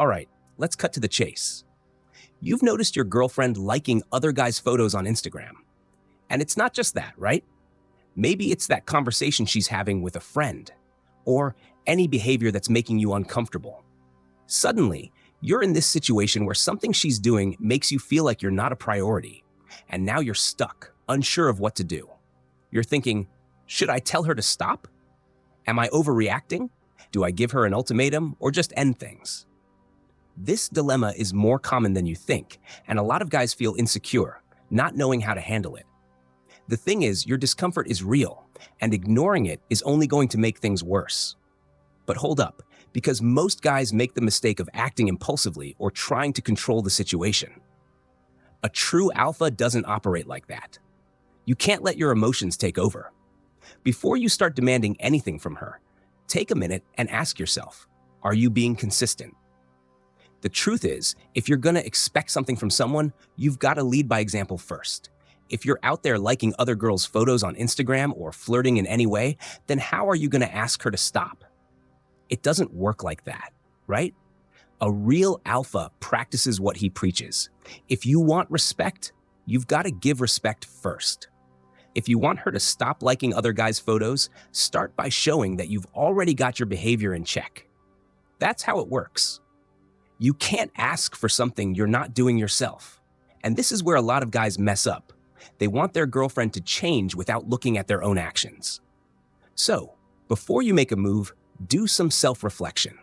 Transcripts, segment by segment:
All right, let's cut to the chase. You've noticed your girlfriend liking other guys' photos on Instagram. And it's not just that, right? Maybe it's that conversation she's having with a friend, or any behavior that's making you uncomfortable. Suddenly, you're in this situation where something she's doing makes you feel like you're not a priority, and now you're stuck, unsure of what to do. You're thinking, should I tell her to stop? Am I overreacting? Do I give her an ultimatum or just end things? This dilemma is more common than you think, and a lot of guys feel insecure, not knowing how to handle it. The thing is, your discomfort is real, and ignoring it is only going to make things worse. But hold up, because most guys make the mistake of acting impulsively or trying to control the situation. A true alpha doesn't operate like that. You can't let your emotions take over. Before you start demanding anything from her, take a minute and ask yourself, are you being consistent? The truth is, if you're gonna expect something from someone, you've gotta lead by example first. If you're out there liking other girls' photos on Instagram or flirting in any way, then how are you gonna ask her to stop? It doesn't work like that, right? A real alpha practices what he preaches. If you want respect, you've gotta give respect first. If you want her to stop liking other guys' photos, start by showing that you've already got your behavior in check. That's how it works. You can't ask for something you're not doing yourself. And this is where a lot of guys mess up. They want their girlfriend to change without looking at their own actions. So, before you make a move, do some self-reflection.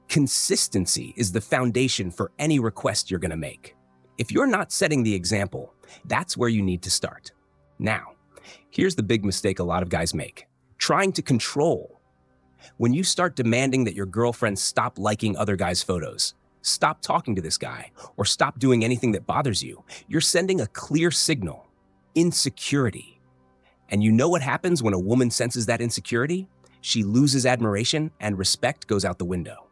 Consistency is the foundation for any request you're gonna make. If you're not setting the example, that's where you need to start. Now, here's the big mistake a lot of guys make: trying to control. When you start demanding that your girlfriend stop liking other guys' photos, stop talking to this guy, or stop doing anything that bothers you, you're sending a clear signal: insecurity. And you know what happens when a woman senses that insecurity? She loses admiration and respect goes out the window.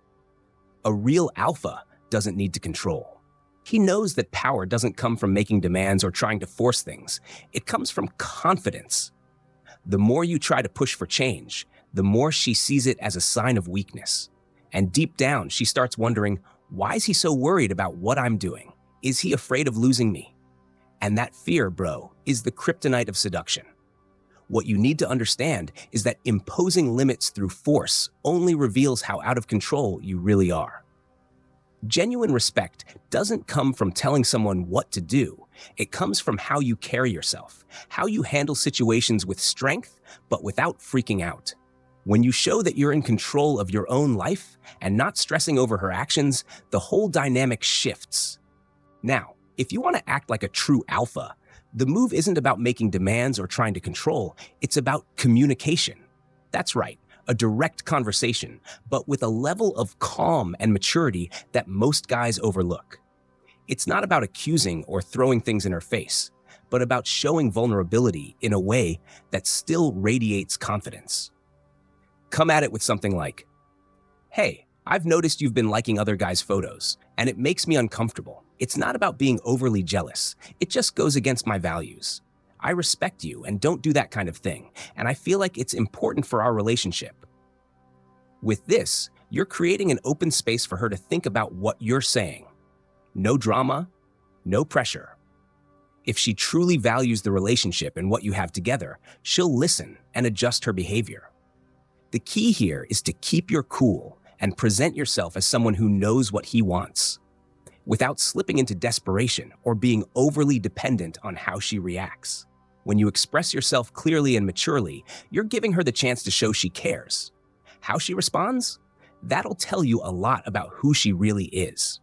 A real alpha doesn't need to control. He knows that power doesn't come from making demands or trying to force things. It comes from confidence. The more you try to push for change, the more she sees it as a sign of weakness. And deep down, she starts wondering, why is he so worried about what I'm doing? Is he afraid of losing me? And that fear, bro, is the kryptonite of seduction. What you need to understand is that imposing limits through force only reveals how out of control you really are. Genuine respect doesn't come from telling someone what to do. It comes from how you carry yourself, how you handle situations with strength, but without freaking out. When you show that you're in control of your own life and not stressing over her actions, the whole dynamic shifts. Now, if you want to act like a true alpha, the move isn't about making demands or trying to control, it's about communication. That's right, a direct conversation, but with a level of calm and maturity that most guys overlook. It's not about accusing or throwing things in her face, but about showing vulnerability in a way that still radiates confidence. Come at it with something like, "Hey, I've noticed you've been liking other guys' photos, and it makes me uncomfortable. It's not about being overly jealous. It just goes against my values. I respect you and don't do that kind of thing, and I feel like it's important for our relationship." With this, you're creating an open space for her to think about what you're saying. No drama, no pressure. If she truly values the relationship and what you have together, she'll listen and adjust her behavior. The key here is to keep your cool and present yourself as someone who knows what he wants, without slipping into desperation or being overly dependent on how she reacts. When you express yourself clearly and maturely, you're giving her the chance to show she cares. How she responds? That'll tell you a lot about who she really is.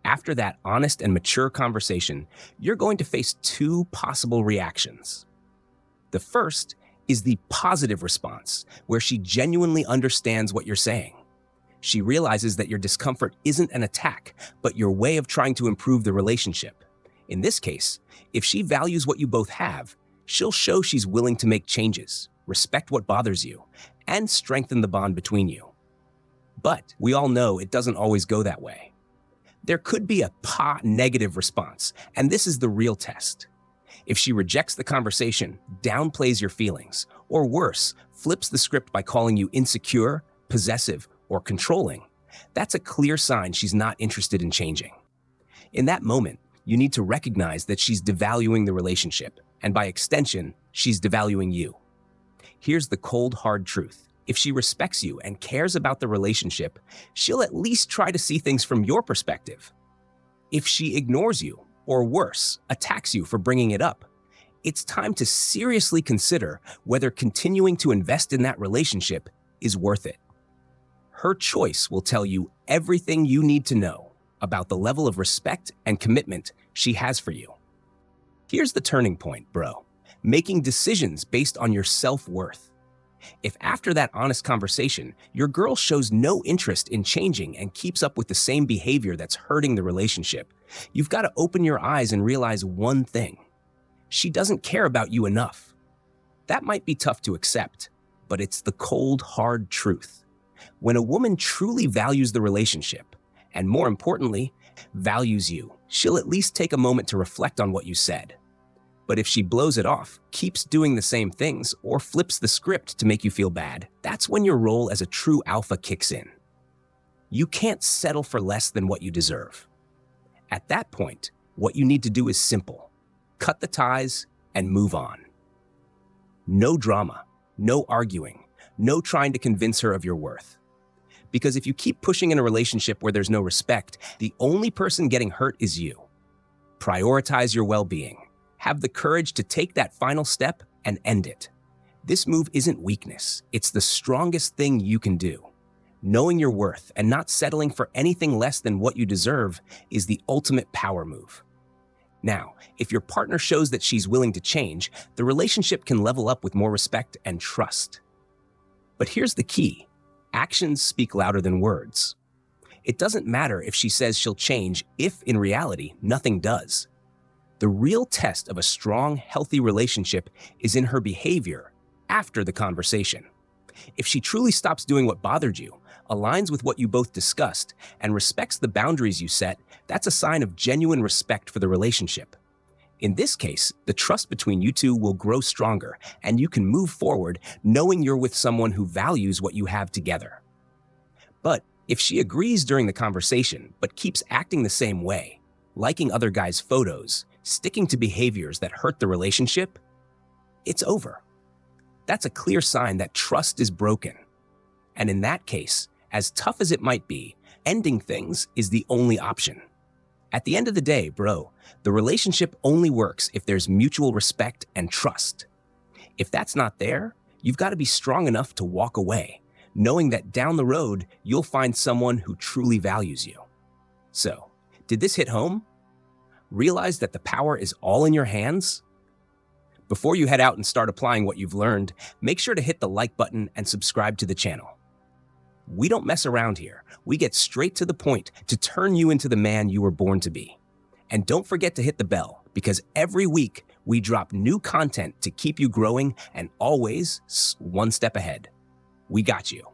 After that honest and mature conversation, you're going to face two possible reactions. The first is the positive response, where she genuinely understands what you're saying. She realizes that your discomfort isn't an attack, but your way of trying to improve the relationship. In this case, if she values what you both have, she'll show she's willing to make changes, respect what bothers you, and strengthen the bond between you. But we all know it doesn't always go that way. There could be a negative response, and this is the real test. If she rejects the conversation, downplays your feelings, or worse, flips the script by calling you insecure, possessive, or controlling, that's a clear sign she's not interested in changing. In that moment, you need to recognize that she's devaluing the relationship, and by extension, she's devaluing you. Here's the cold, hard truth. If she respects you and cares about the relationship, she'll at least try to see things from your perspective. If she ignores you, or worse, attacks you for bringing it up, it's time to seriously consider whether continuing to invest in that relationship is worth it. Her choice will tell you everything you need to know about the level of respect and commitment she has for you. Here's the turning point, bro. Making decisions based on your self-worth. If after that honest conversation, your girl shows no interest in changing and keeps up with the same behavior that's hurting the relationship, you've got to open your eyes and realize one thing. She doesn't care about you enough. That might be tough to accept, but it's the cold, hard truth. When a woman truly values the relationship, and more importantly, values you, she'll at least take a moment to reflect on what you said. But if she blows it off, keeps doing the same things, or flips the script to make you feel bad, that's when your role as a true alpha kicks in. You can't settle for less than what you deserve. At that point, what you need to do is simple. Cut the ties and move on. No drama, no arguing, no trying to convince her of your worth. Because if you keep pushing in a relationship where there's no respect, the only person getting hurt is you. Prioritize your well-being. Have the courage to take that final step and end it. This move isn't weakness, it's the strongest thing you can do. Knowing your worth and not settling for anything less than what you deserve is the ultimate power move. Now, if your partner shows that she's willing to change, the relationship can level up with more respect and trust. But here's the key. Actions speak louder than words. It doesn't matter if she says she'll change if, in reality, nothing does. The real test of a strong, healthy relationship is in her behavior after the conversation. If she truly stops doing what bothered you, aligns with what you both discussed, and respects the boundaries you set, that's a sign of genuine respect for the relationship. In this case, the trust between you two will grow stronger, and you can move forward knowing you're with someone who values what you have together. But if she agrees during the conversation, but keeps acting the same way, liking other guys' photos, sticking to behaviors that hurt the relationship, it's over. That's a clear sign that trust is broken. And in that case, as tough as it might be, ending things is the only option. At the end of the day, bro, the relationship only works if there's mutual respect and trust. If that's not there, you've got to be strong enough to walk away, knowing that down the road, you'll find someone who truly values you. So, did this hit home? Realize that the power is all in your hands? Before you head out and start applying what you've learned, make sure to hit the like button and subscribe to the channel. We don't mess around here. We get straight to the point to turn you into the man you were born to be. And don't forget to hit the bell, because every week we drop new content to keep you growing and always one step ahead. We got you.